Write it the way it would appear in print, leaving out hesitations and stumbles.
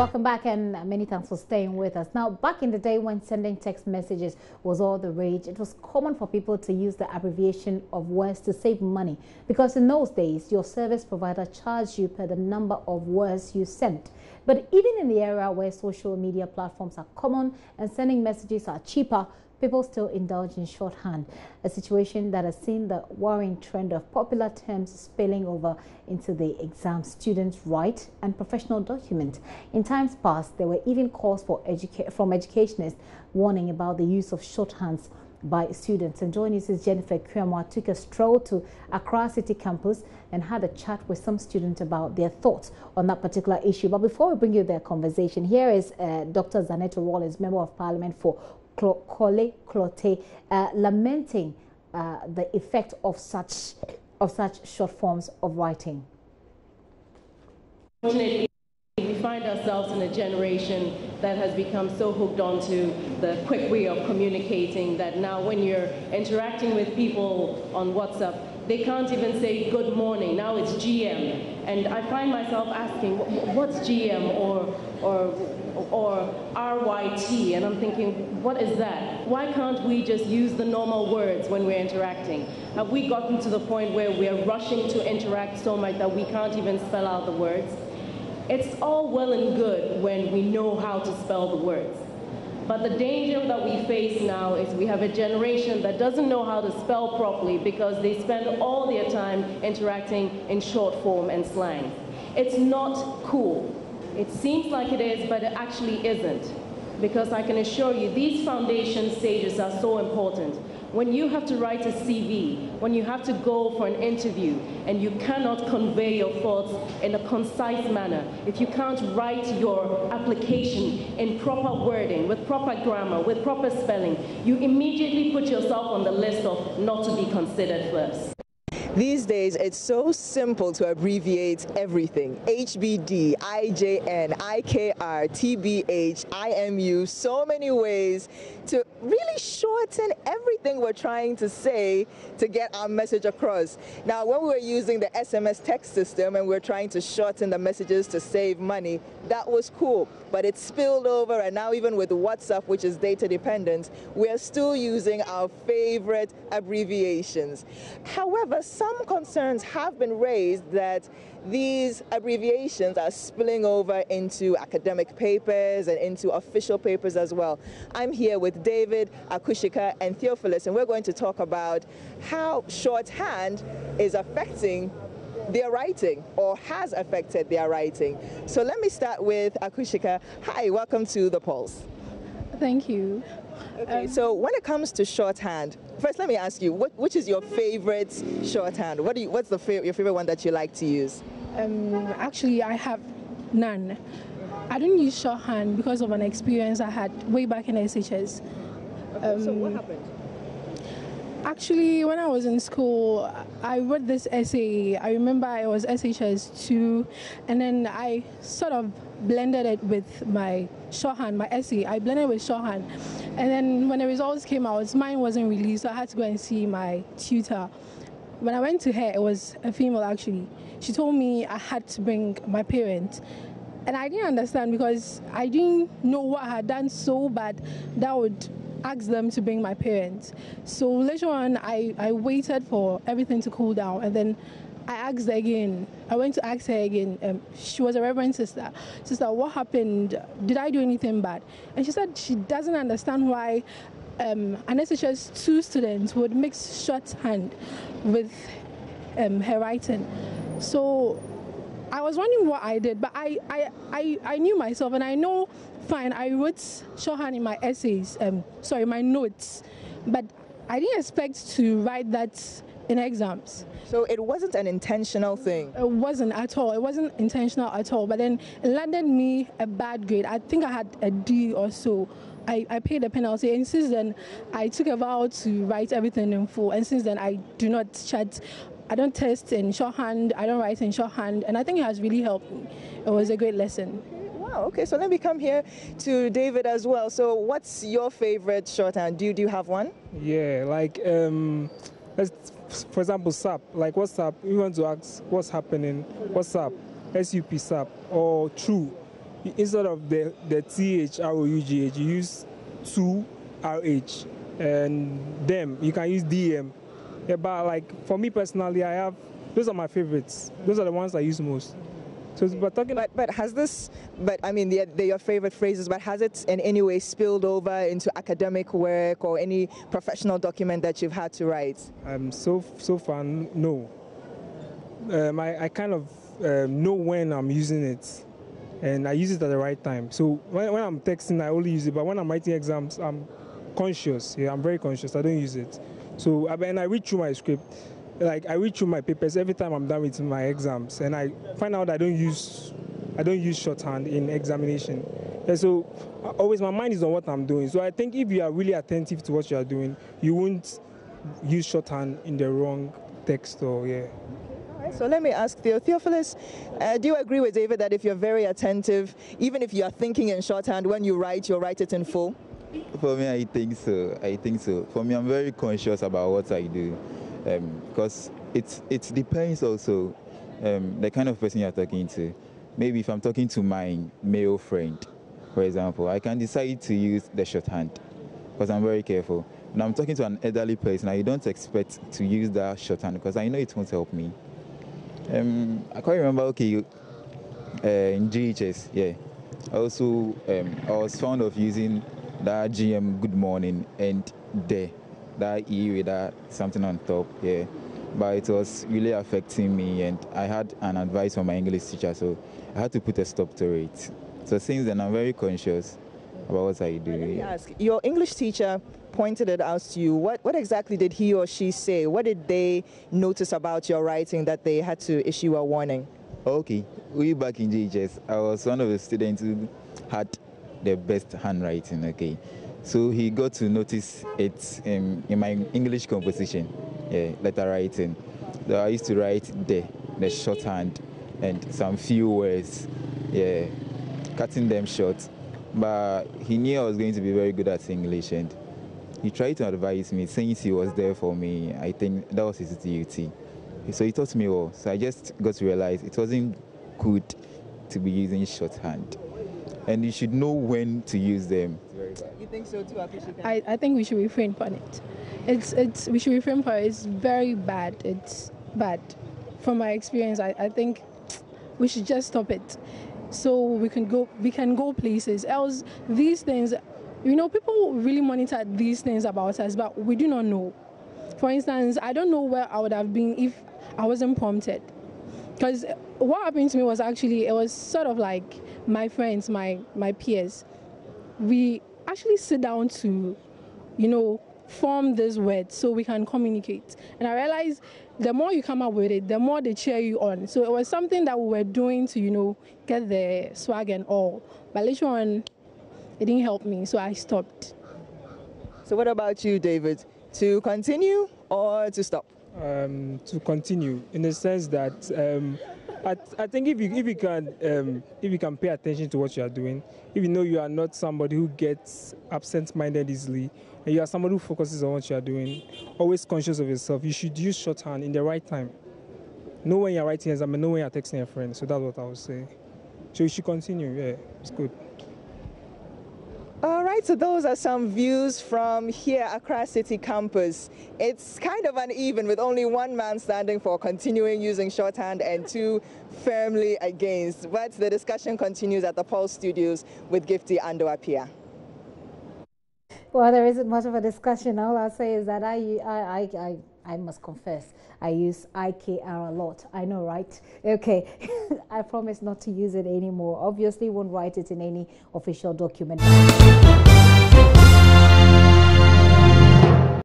Welcome back, and many thanks for staying with us. Now, back in the day when sending text messages was all the rage, it was common for people to use the abbreviation of words to save money, because in those days, your service provider charged you per the number of words you sent. But even in the era where social media platforms are common and sending messages are cheaper, people still indulge in shorthand, a situation that has seen the worrying trend of popular terms spilling over into the exam students write and professional document. In times past, there were even calls from educationists warning about the use of shorthands by students. And JoyNews' Jennifer Kuamwa took a stroll to Accra City campus and had a chat with some students about their thoughts on that particular issue. But before we bring you their conversation, here is Dr. Zaneto Rollins, Member of Parliament for Kole Klote, lamenting the effect of such short forms of writing. Unfortunately, we find ourselves in a generation that has become so hooked onto the quick way of communicating that now when you're interacting with people on WhatsApp, they can't even say good morning. Now it's GM. And I find myself asking, what's GM or RYT? And I'm thinking, what is that? Why can't we just use the normal words when we're interacting? Have we gotten to the point where we're rushing to interact so much that we can't even spell out the words? It's all well and good when we know how to spell the words. But the danger that we face now is we have a generation that doesn't know how to spell properly because they spend all their time interacting in short form and slang. It's not cool. It seems like it is, but it actually isn't. Because I can assure you, these foundation stages are so important. When you have to write a CV, when you have to go for an interview, and you cannot convey your thoughts in a concise manner, if you can't write your application in proper wording, with proper grammar, with proper spelling, you immediately put yourself on the list of not to be considered first. These days, it's so simple to abbreviate everything. HBD, IJN, IKR, TBH, IMU, so many ways to really shorten everything we're trying to say to get our message across. Now, when we were using the SMS text system and we were trying to shorten the messages to save money, that was cool. But it spilled over, and now even with WhatsApp, which is data dependent, we're still using our favorite abbreviations. However, some concerns have been raised that these abbreviations are spilling over into academic papers and into official papers as well. I'm here with David, Akushika, and Theophilus, and we're going to talk about how shorthand is affecting their writing, or has affected their writing. So let me start with Akushika. Hi, welcome to The Pulse. Thank you. Okay, so when it comes to shorthand, first let me ask you, which is your favorite shorthand? What's your favorite one that you like to use? Actually, I have none. I don't use shorthand because of an experience I had way back in SHS. Okay, so what happened? Actually, when I was in school, I wrote this essay. I remember it was SHS 2, and then I sort of blended it with my shorthand, my essay. I blended it with shorthand. And then when the results came out, mine wasn't released, so I had to go and see my tutor. When I went to her, it was a female actually. She told me I had to bring my parents. And I didn't understand because I didn't know what I had done so bad that would ask them to bring my parents. So later on, I waited for everything to cool down, and then I asked her again. I went to ask her again. She was a reverend sister. Sister, what happened? Did I do anything bad? And she said she doesn't understand why an SHS 2 student would mix shorthand with her writing. So I was wondering what I did, but I knew myself, and I know, fine, I wrote shorthand in my essays, my notes, but I didn't expect to write that in exams. So it wasn't an intentional thing? It wasn't at all. It wasn't intentional at all, but then it landed me a bad grade. I think I had a D or so. I paid a penalty, and since then, I took a vow to write everything in full, and since then, I do not chat. I don't test in shorthand, I don't write in shorthand, and I think it has really helped me. It was a great lesson. Wow, okay, so let me come here to David as well. So what's your favorite shorthand? Do you have one? Yeah, like, for example, SAP, like WhatsApp, we want to ask what's happening, WhatsApp, SUP, SAP, or true. instead of the THROUGH, you use 2RH, and them, you can use DM. Yeah, but like for me personally, those are my favorites. Those are the ones I use most. So, but has this? But I mean, they're your favorite phrases. But has it in any way spilled over into academic work or any professional document that you've had to write? So far, no. I kind of know when I'm using it, and I use it at the right time. So when I'm texting, I only use it. But when I'm writing exams, I'm conscious. Yeah, I'm very conscious. I don't use it. So I read through my script. Like I read through my papers every time I'm done with my exams, and I find out I don't use shorthand in examination. And so always my mind is on what I'm doing. So I think if you are really attentive to what you are doing, you won't use shorthand in the wrong text or yeah. All right, so let me ask Theophilus, do you agree with David that if you're very attentive, even if you are thinking in shorthand, when you write, you'll write it in full? For me, I think so. For me, I'm very conscious about what I do. Because it depends also the kind of person you're talking to. Maybe if I'm talking to my male friend, for example, I can decide to use the shorthand because I'm very careful. When I'm talking to an elderly person, I don't expect to use that shorthand because I know it won't help me. I can't remember, okay, in GHS, yeah. Also, I was fond of using that GM good morning and that E with that something on top, yeah. But it was really affecting me, and I had an advice from my English teacher, so I had to put a stop to it. So since then, I'm very conscious about what I do. Let me ask, your English teacher pointed it out to you. What exactly did he or she say? What did they notice about your writing that they had to issue a warning? Okay, way back in JHS, I was one of the students who had the best handwriting, okay. So he got to notice it in my English composition, yeah, letter writing. So I used to write the shorthand and some few words, yeah, cutting them short. But he knew I was going to be very good at English, and he tried to advise me. Since he was there for me, I think that was his duty. So he taught me well. So I just got to realize it wasn't good to be using shorthand. And you should know when to use them. You think so too, Apisha? I think we should refrain from it. We should refrain from it. It's very bad. It's bad. From my experience, I think we should just stop it, so we can go places. Else, these things, people really monitor these things about us, but we do not know. For instance, I don't know where I would have been if I wasn't prompted. Because what happened to me was actually, it was sort of like my friends, my peers, we actually sit down to, form this word so we can communicate. And I realized the more you come up with it, the more they cheer you on. So it was something that we were doing to, get the swag and all. But later on, it didn't help me, so I stopped. So what about you, David? To continue or to stop? To continue, in the sense that I think if you can pay attention to what you are doing, if you know you are not somebody who gets absent-minded easily, and you are somebody who focuses on what you are doing, always conscious of yourself, you should use shorthand in the right time. Know when you are writing exam and know when you are texting a friend. So that's what I would say. So you should continue. Yeah, it's good. All right, so those are some views from here, Accra City campus. It's kind of uneven with only one man standing for continuing using shorthand and two firmly against. But the discussion continues at the Pulse Studios with Gifty Ando-Apia. Well, there isn't much of a discussion. All I'll say is that I must confess, I use IKR a lot. I know, right? Okay. I promise not to use it anymore. Obviously, won't write it in any official document.